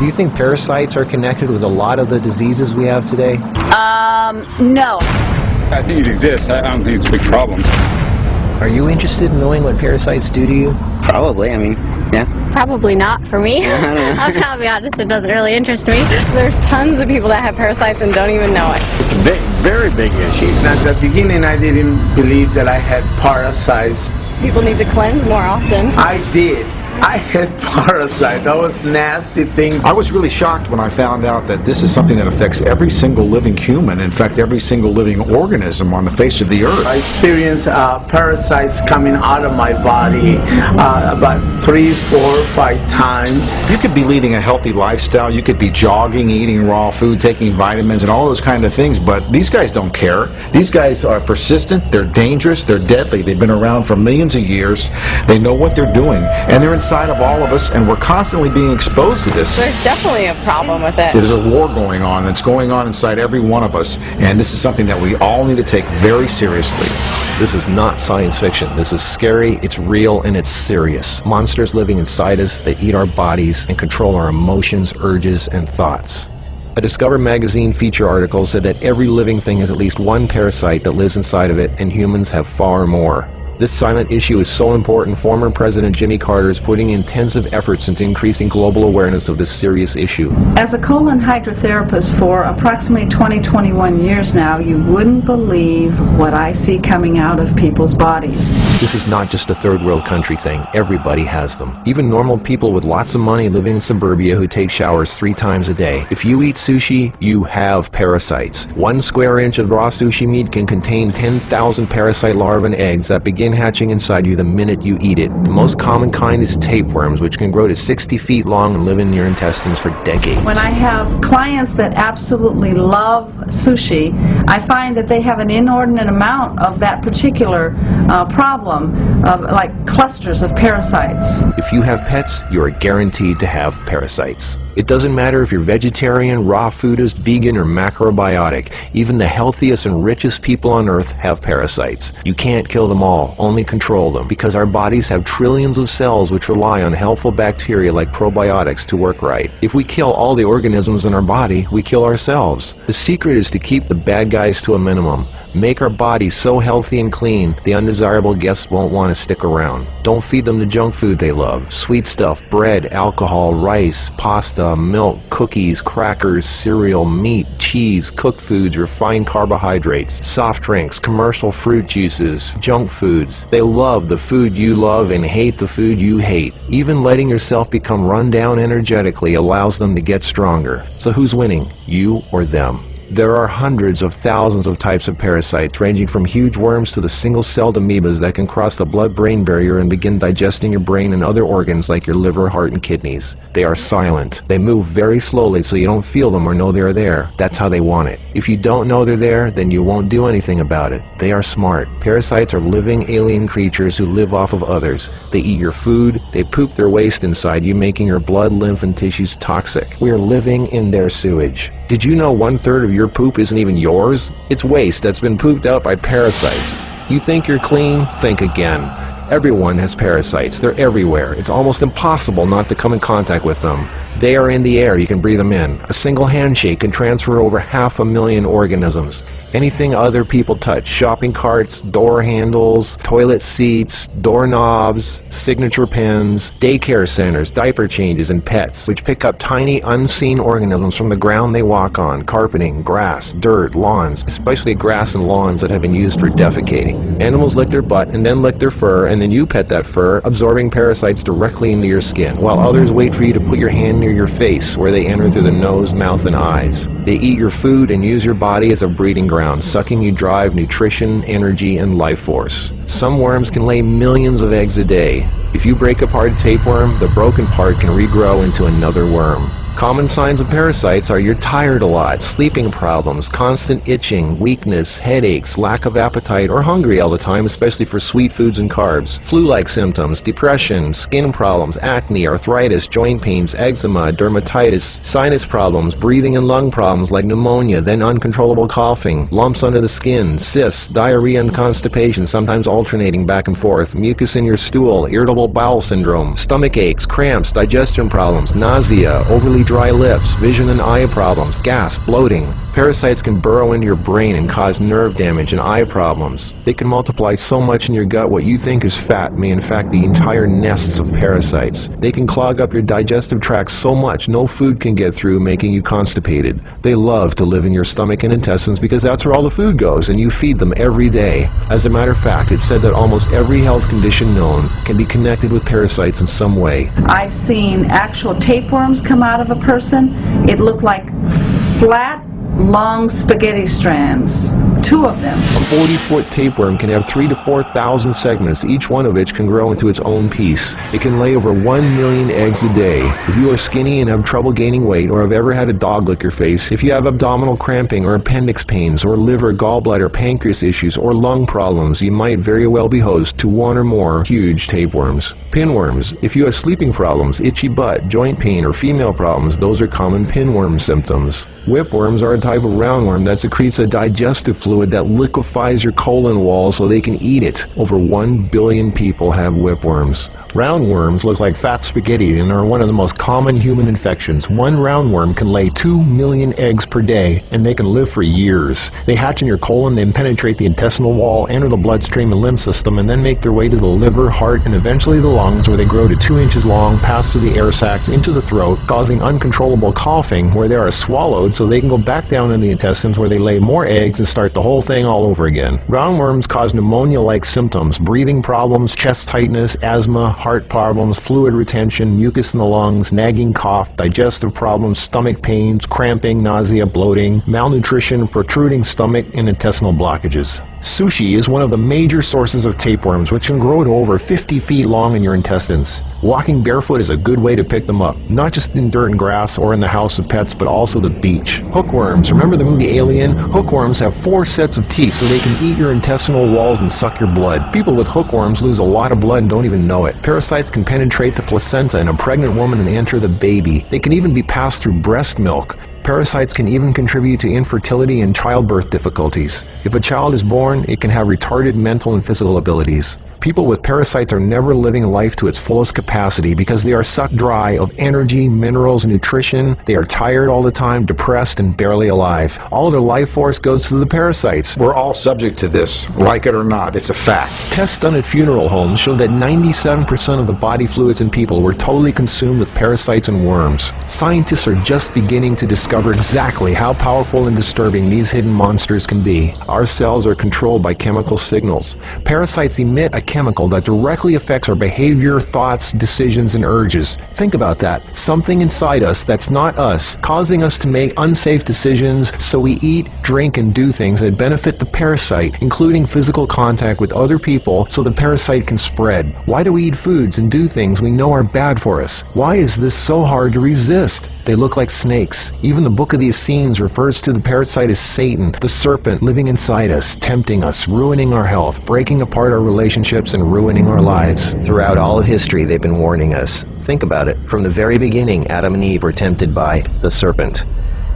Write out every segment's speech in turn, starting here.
Do you think parasites are connected with a lot of the diseases we have today? No. I think it exists. I don't think it's a big problem. Are you interested in knowing what parasites do to you? Probably, I mean, yeah. Probably not for me. I'll be honest, it doesn't really interest me. There's tons of people that have parasites and don't even know it. It's a big, very big issue. At the beginning, I didn't believe that I had parasites. People need to cleanse more often. I did. I had parasites. That was nasty thing. I was really shocked when I found out that this is something that affects every single living human, in fact every single living organism on the face of the earth. I experienced parasites coming out of my body about 3, 4, 5 times. You could be leading a healthy lifestyle, you could be jogging, eating raw food, taking vitamins and all those kind of things, but these guys don't care. These guys are persistent, they're dangerous, they're deadly. They've been around for millions of years. They know what they're doing, and they're inside of all of us, and we're constantly being exposed to this. There's definitely a problem with it. There's a war going on that's going on inside every one of us, and this is something that we all need to take very seriously. This is not science fiction. This is scary, it's real, and it's serious. Monsters living inside us that eat our bodies and control our emotions, urges, and thoughts. A Discover magazine feature article said that every living thing has at least one parasite that lives inside of it, and humans have far more. This silent issue is so important, former President Jimmy Carter is putting intensive efforts into increasing global awareness of this serious issue. As a colon hydrotherapist for approximately 21 years now, you wouldn't believe what I see coming out of people's bodies. This is not just a third world country thing. Everybody has them. Even normal people with lots of money living in suburbia who take showers 3 times a day. If you eat sushi, you have parasites. 1 square inch of raw sushi meat can contain 10,000 parasite larvae and eggs that begin hatching inside you the minute you eat it. The most common kind is tapeworms, which can grow to 60 feet long and live in your intestines for decades. When I have clients that absolutely love sushi, I find that they have an inordinate amount of that particular problem of like clusters of parasites. If you have pets, you are guaranteed to have parasites. It doesn't matter if you're vegetarian, raw foodist, vegan, or macrobiotic. Even the healthiest and richest people on earth have parasites. You can't kill them all, only control them, because our bodies have trillions of cells which rely on helpful bacteria like probiotics to work right. If we kill all the organisms in our body, we kill ourselves. The secret is to keep the bad guys to a minimum. Make our bodies so healthy and clean, the undesirable guests won't want to stick around. Don't feed them the junk food they love. Sweet stuff, bread, alcohol, rice, pasta, milk, cookies, crackers, cereal, meat, cheese, cooked foods, refined carbohydrates, soft drinks, commercial fruit juices, junk foods. They love the food you love and hate the food you hate. Even letting yourself become run down energetically allows them to get stronger. So who's winning, you or them? There are hundreds of thousands of types of parasites, ranging from huge worms to the single-celled amoebas that can cross the blood-brain barrier and begin digesting your brain and other organs like your liver, heart, and kidneys. They are silent. They move very slowly so you don't feel them or know they're there. That's how they want it. If you don't know they're there, then you won't do anything about it. They are smart. Parasites are living alien creatures who live off of others. They eat your food. They poop their waste inside you, making your blood, lymph, and tissues toxic. We are living in their sewage. Did you know 1/3 of your poop isn't even yours? It's waste that's been pooped out by parasites. You think you're clean? Think again. Everyone has parasites. They're everywhere. It's almost impossible not to come in contact with them. They are in the air. You can breathe them in. A single handshake can transfer over 500,000 organisms. Anything other people touch, shopping carts, door handles, toilet seats, doorknobs, signature pens, daycare centers, diaper changes, and pets, which pick up tiny unseen organisms from the ground they walk on, carpeting, grass, dirt, lawns, especially grass and lawns that have been used for defecating. Animals lick their butt and then lick their fur, and then you pet that fur, absorbing parasites directly into your skin, while others wait for you to put your hand near your face, where they enter through the nose, mouth, and eyes. They eat your food and use your body as a breeding ground, sucking you dry of nutrition, energy, and life force. Some worms can lay millions of eggs a day. If you break apart a tapeworm, the broken part can regrow into another worm. Common signs of parasites are you're tired a lot, sleeping problems, constant itching, weakness, headaches, lack of appetite, or hungry all the time, especially for sweet foods and carbs, flu-like symptoms, depression, skin problems, acne, arthritis, joint pains, eczema, dermatitis, sinus problems, breathing and lung problems like pneumonia, then uncontrollable coughing, lumps under the skin, cysts, diarrhea and constipation, sometimes alternating back and forth, mucus in your stool, irritable bowel syndrome, stomach aches, cramps, digestion problems, nausea, overly stuffy, dry lips, vision and eye problems, gas, bloating. Parasites can burrow into your brain and cause nerve damage and eye problems. They can multiply so much in your gut what you think is fat may in fact be entire nests of parasites. They can clog up your digestive tract so much no food can get through, making you constipated. They love to live in your stomach and intestines because that's where all the food goes, and you feed them every day. As a matter of fact, it's said that almost every health condition known can be connected with parasites in some way. I've seen actual tapeworms come out of a person. It looked like flat, long spaghetti strands. 2 of them. A 40-foot tapeworm can have 3,000 to 4,000 segments, each one of which can grow into its own piece. It can lay over 1 million eggs a day. If you are skinny and have trouble gaining weight, or have ever had a dog lick your face, if you have abdominal cramping or appendix pains, or liver, gallbladder, pancreas issues, or lung problems, you might very well be host to 1 or more huge tapeworms. Pinworms. If you have sleeping problems, itchy butt, joint pain, or female problems, those are common pinworm symptoms. Whipworms are a type of roundworm that secretes a digestive fluid that liquefies your colon wall so they can eat it. Over 1 billion people have whipworms. Roundworms look like fat spaghetti and are one of the most common human infections. One roundworm can lay 2 million eggs per day, and they can live for years. They hatch in your colon, then penetrate the intestinal wall, enter the bloodstream and lymph system, and then make their way to the liver, heart, and eventually the lungs, where they grow to 2 inches long, pass through the air sacs into the throat, causing uncontrollable coughing, where they are swallowed so they can go back down in the intestines, where they lay more eggs and start the whole thing all over again. Roundworms cause pneumonia-like symptoms, breathing problems, chest tightness, asthma, heart problems, fluid retention, mucus in the lungs, nagging cough, digestive problems, stomach pains, cramping, nausea, bloating, malnutrition, protruding stomach, and intestinal blockages. Sushi is one of the major sources of tapeworms, which can grow to over 50 feet long in your intestines. Walking barefoot is a good way to pick them up, not just in dirt and grass or in the house of pets, but also the beach. Hookworms. Remember the movie Alien? Hookworms have 4 sets of teeth so they can eat your intestinal walls and suck your blood. People with hookworms lose a lot of blood and don't even know it. Parasites can penetrate the placenta in a pregnant woman and enter the baby. They can even be passed through breast milk. Parasites can even contribute to infertility and childbirth difficulties. If a child is born, it can have retarded mental and physical abilities. People with parasites are never living life to its fullest capacity because they are sucked dry of energy, minerals, and nutrition. They are tired all the time, depressed, and barely alive. All of their life force goes to the parasites. We're all subject to this, like it or not. It's a fact. Tests done at funeral homes show that 97% of the body fluids in people were totally consumed with parasites and worms. Scientists are just beginning to discover exactly how powerful and disturbing these hidden monsters can be. Our cells are controlled by chemical signals. Parasites emit a chemical that directly affects our behavior, thoughts, decisions, and urges. Think about that. Something inside us that's not us, causing us to make unsafe decisions, so we eat, drink, and do things that benefit the parasite, including physical contact with other people so the parasite can spread. Why do we eat foods and do things we know are bad for us? Why is this so hard to resist? They look like snakes. Even the Book of the Essenes refers to the parasite as Satan, the serpent living inside us, tempting us, ruining our health, breaking apart our relationships, and ruining our lives. Throughout all of history, they've been warning us. Think about it. From the very beginning, Adam and Eve were tempted by the serpent.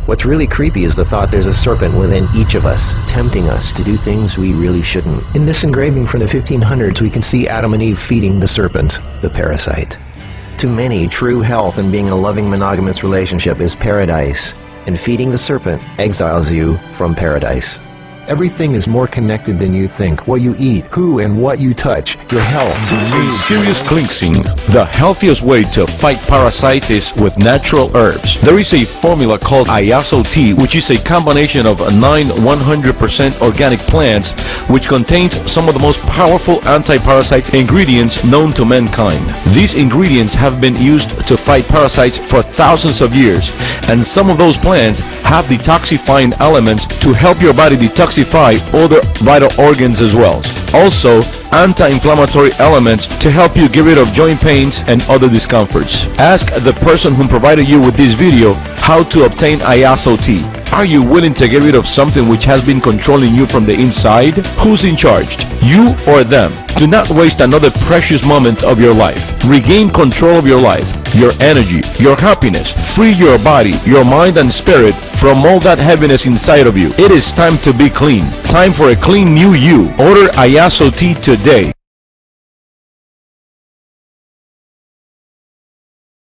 What's really creepy is the thought there's a serpent within each of us, tempting us to do things we really shouldn't. In this engraving from the 1500s, we can see Adam and Eve feeding the serpent, the parasite. To many, true health and being in a loving monogamous relationship is paradise, and feeding the serpent exiles you from paradise. Everything is more connected than you think. What you eat, who and what you touch, your health. A serious cleansing. The healthiest way to fight parasites is with natural herbs. There is a formula called Ayaso tea, which is a combination of 9 100% organic plants, which contains some of the most powerful anti-parasite ingredients known to mankind. These ingredients have been used to fight parasites for thousands of years, and some of those plants have detoxifying elements to help your body detoxify other vital organs as well. Also, anti-inflammatory elements to help you get rid of joint pains and other discomforts. Ask the person who provided you with this video how to obtain Ayaso tea. Are you willing to get rid of something which has been controlling you from the inside? Who's in charge? You or them? Do not waste another precious moment of your life. Regain control of your life, your energy, your happiness. Free your body, your mind and spirit from all that heaviness inside of you. It is time to be clean. Time for a clean new you. Order Ayaso tea today.